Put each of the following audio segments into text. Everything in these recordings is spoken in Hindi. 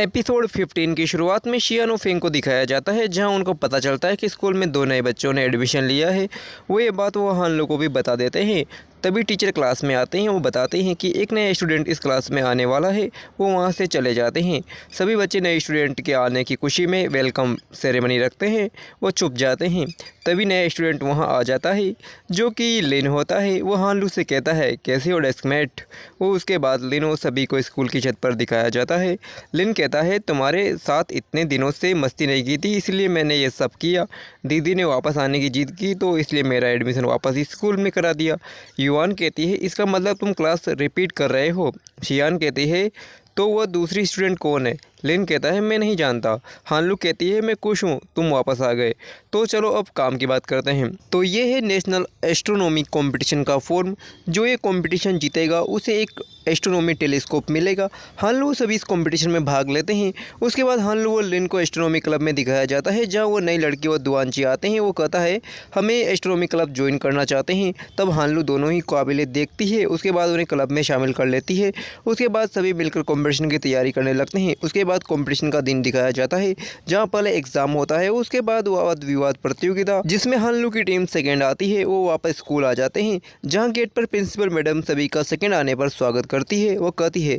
एपिसोड 15 की शुरुआत में शियान और फेंग को दिखाया जाता है, जहां उनको पता चलता है कि स्कूल में 2 नए बच्चों ने एडमिशन लिया है। वो ये बात वो हान लो को भी बता देते हैं। तभी टीचर क्लास में आते हैं। वो बताते हैं कि एक नया स्टूडेंट इस क्लास में आने वाला है। वो वहाँ से चले जाते हैं। सभी बच्चे नए स्टूडेंट के आने की खुशी में वेलकम सेरेमनी रखते हैं। वो चुप जाते हैं। तभी नया स्टूडेंट वहाँ आ जाता है, जो कि लिन होता है। वो हान लू से कहता है, कैसे हो डेस्कमेट। वो उसके बाद लिन और सभी को स्कूल की छत पर दिखाया जाता है। लिन कहता है, तुम्हारे साथ इतने दिनों से मस्ती नहीं की थी, इसलिए मैंने ये सब किया। दीदी ने वापस आने की जिद की, तो इसलिए मेरा एडमिशन वापस स्कूल में करा दिया। युआन कहती है, इसका मतलब तुम क्लास रिपीट कर रहे हो। शियान कहती है, तो वह दूसरी स्टूडेंट कौन है। लिन कहता है, मैं नहीं जानता। हानलू कहती है, मैं खुश हूँ तुम वापस आ गए। तो चलो अब काम की बात करते हैं। तो ये है नेशनल एस्ट्रोनॉमी कंपटीशन का फॉर्म। जो ये कंपटीशन जीतेगा उसे एक एस्ट्रोनॉमी टेलीस्कोप मिलेगा। हानलू सभी इस कंपटीशन में भाग लेते हैं। उसके बाद हानलू और लिन को एस्ट्रोनॉमी क्लब में दिखाया जाता है, जहाँ वो नई लड़की और दुआनची आते हैं। वो कहता है, हमें एस्ट्रोनॉमी क्लब ज्वाइन करना चाहते हैं। तब हानलू दोनों ही काबिलियत देखती है। उसके बाद उन्हें क्लब में शामिल कर लेती है। उसके बाद सभी मिलकर कंपटीशन की तैयारी करने लगते हैं। उसके बाद कंपटीशन का दिन दिखाया जाता है, जहां पहले एग्जाम होता है। उसके बाद वाद विवाद प्रतियोगिता, जिसमें हानलू की टीम सेकंड आती है। वो वापस स्कूल आ जाते हैं, जहां गेट पर प्रिंसिपल मैडम सभी का सेकंड आने पर स्वागत करती है। वो कहती है,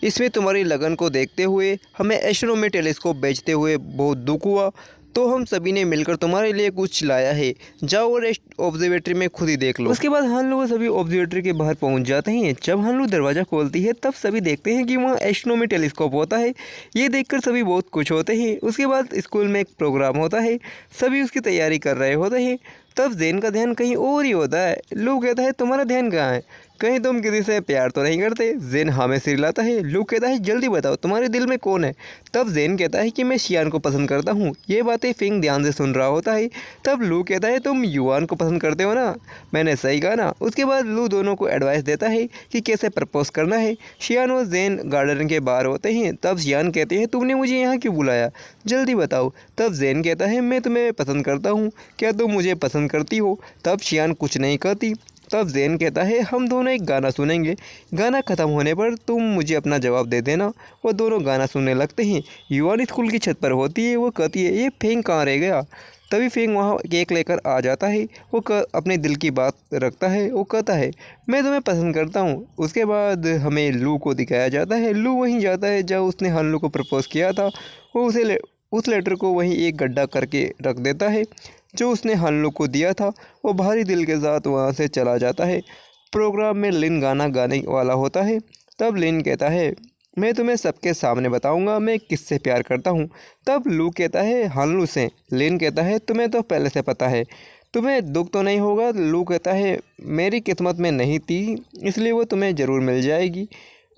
इसमें तुम्हारी लगन को देखते हुए हमें एस्ट्रोनॉमी टेलीस्कोप बेचते हुए बहुत दुख हुआ, तो हम सभी ने मिलकर तुम्हारे लिए कुछ लाया है। जाओ और ऑब्जर्वेटरी में खुद ही देख लो। उसके बाद हानलू वो सभी ऑब्जर्वेटरी के बाहर पहुंच जाते हैं। जब हानलू दरवाज़ा खोलती है, तब सभी देखते हैं कि वहाँ एस्ट्रोनॉमी टेलीस्कोप होता है। ये देखकर सभी बहुत खुश होते हैं। उसके बाद स्कूल में एक प्रोग्राम होता है। सभी उसकी तैयारी कर रहे होते हैं। तब जेन का ध्यान कहीं और ही होता है। लू कहता है, तुम्हारा ध्यान कहाँ है? कहीं तुम किसी से प्यार तो नहीं करते? जेन हाँ में सिर हिलाता है। लू कहता है, जल्दी बताओ तुम्हारे दिल में कौन है? तब जेन कहता है कि मैं शियान को पसंद करता हूँ। ये बातें फिंग ध्यान से सुन रहा होता है। तब लू कहता है, तुम युआन को पसंद करते हो ना? मैंने सही कहा ना? उसके बाद लू दोनों को एडवाइस देता है कि कैसे प्रपोज करना है। शियान और जेन गार्डन के बाहर होते हैं। तब शियान कहते हैं, तुमने मुझे यहाँ क्यों बुलाया? जल्दी बताओ। तब जेन कहता है, मैं तुम्हें पसंद करता हूँ, क्या तुम मुझे पसंद करती हो? तब शियान कुछ नहीं कहती। तब जेन कहता है, हम दोनों एक गाना सुनेंगे। गाना ख़त्म होने पर तुम मुझे अपना जवाब दे देना। वो दोनों गाना सुनने लगते हैं। युआन स्कूल की छत पर होती है। वो कहती है, ये फेंग कहाँ रह गया? तभी फेंग वहाँ केक लेकर आ जाता है। वो अपने दिल की बात रखता है। वो कहता है, मैं तुम्हें पसंद करता हूँ। उसके बाद हमें लू को दिखाया जाता है। लू वहीं जाता है जहाँ उसने हानलू को प्रपोज़ किया था। वो उस लेटर को वहीं एक गड्ढा करके रख देता है, जो उसने हानलू को दिया था। वो भारी दिल के साथ वहाँ से चला जाता है। प्रोग्राम में लिन गाना गाने वाला होता है। तब लिन कहता है, मैं तुम्हें सबके सामने बताऊंगा मैं किससे प्यार करता हूँ। तब लू कहता है, हानलू से। लिन कहता है, तुम्हें तो पहले से पता है, तुम्हें दुख तो नहीं होगा? लू कहता है, मेरी किस्मत में नहीं थी, इसलिए वो तुम्हें ज़रूर मिल जाएगी,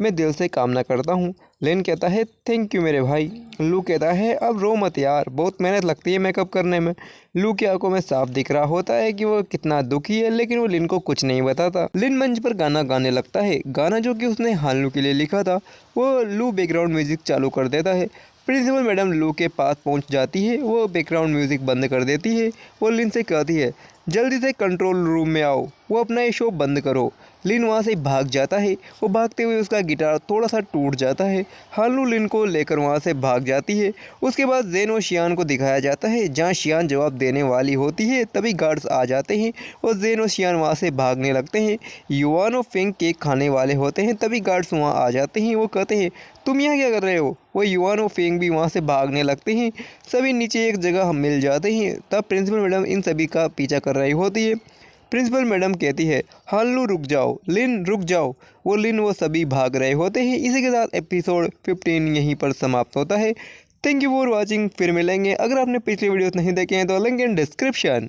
मैं दिल से कामना करता हूँ। लिन कहता है, थैंक यू मेरे भाई। लू कहता है, अब रो मत यार, बहुत मेहनत लगती है मेकअप करने में। लू की आंखों में साफ दिख रहा होता है कि वो कितना दुखी है, लेकिन वो लिन को कुछ नहीं बताता। लिन मंच पर गाना गाने लगता है, गाना जो कि उसने हानलू के लिए लिखा था। वो लू बैकग्राउंड म्यूजिक चालू कर देता है। प्रिंसिपल मैडम लू के पास पहुंच जाती है। वो बैकग्राउंड म्यूजिक बंद कर देती है। वो लिन से कहती है, जल्दी से कंट्रोल रूम में आओ, वो अपना ये शो बंद करो। लिन वहाँ से भाग जाता है। वो भागते हुए उसका गिटार थोड़ा सा टूट जाता है। हानलू लिन को लेकर वहाँ से भाग जाती है। उसके बाद जेन और शियान को दिखाया जाता है, जहाँ शियान जवाब देने वाली होती है। तभी गार्ड्स आ जाते हैं और जेन और शियान वहाँ से भागने लगते हैं। युआन और फेंग केक खाने वाले होते हैं। तभी गार्ड्स वहाँ आ जाते हैं। वो कहते हैं, तुम यहाँ क्या कर रहे हो? वो युआन और फेंग भी वहाँ से भागने लगते हैं। सभी नीचे एक जगह हम मिल जाते हैं। तब प्रिंसिपल मैडम इन सभी का पीछा कर रही होती है। प्रिंसिपल मैडम कहती है, हानलू रुक जाओ, लिन रुक जाओ। वो सभी भाग रहे होते हैं। इसी के साथ एपिसोड 15 यहीं पर समाप्त होता है। Thank you for watching. फिर मिलेंगे। अगर आपने पिछले वीडियोस नहीं देखे हैं तो लिंक इन डिस्क्रिप्शन।